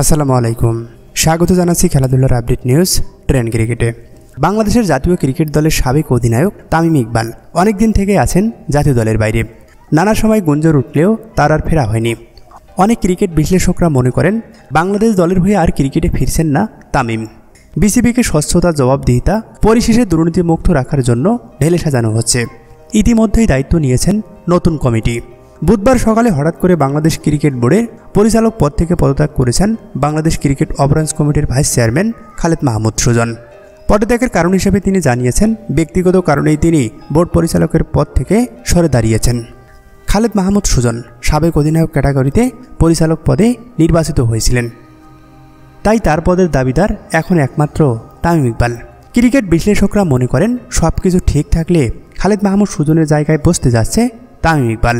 আসসালামু আলাইকুম। স্বাগত জানাচ্ছি খেলাধুলার আপডেট নিউজ ট্রেন্ড ক্রিকেটে। বাংলাদেশের জাতীয় ক্রিকেট দলের সাবেক অধিনায়ক তামিম ইকবাল অনেকদিন থেকে আছেন জাতীয় দলের বাইরে। নানা সময় গুঞ্জন উঠলেও তার আর ফেরা হয়নি। অনেক ক্রিকেট বিশ্লেষকরা মনে করেন বাংলাদেশ দলের হয়ে আর ক্রিকেটে ফিরছেন না তামিম। বিসিবিকে স্বচ্ছতা, জবাবদিহিতা, পরিশেষে দুর্নীতিমুক্ত রাখার জন্য ঢেলে সাজানো হচ্ছে। ইতিমধ্যেই দায়িত্ব নিয়েছেন নতুন কমিটি। বুধবার সকালে হঠাৎ করে বাংলাদেশ ক্রিকেট বোর্ডের পরিচালক পদ থেকে পদত্যাগ করেছেন বাংলাদেশ ক্রিকেট অপারেশনস কমিটির ভাইস চেয়ারম্যান খালেদ মাহমুদ সুজন। পদত্যাগের কারণ হিসেবে তিনি জানিয়েছেন, ব্যক্তিগত কারণেই তিনি বোর্ড পরিচালকের পদ থেকে সরে দাঁড়িয়েছেন। খালেদ মাহমুদ সুজন সাবেক অধিনায়ক ক্যাটাগরিতে পরিচালক পদে নির্বাচিত হয়েছিলেন, তাই তার পদের দাবিদার এখন একমাত্র তামিম ইকবাল। ক্রিকেট বিশ্লেষকরা মনে করেন সবকিছু ঠিক থাকলে খালেদ মাহমুদ সুজনের জায়গায় বসতে যাচ্ছে তামিম ইকবাল।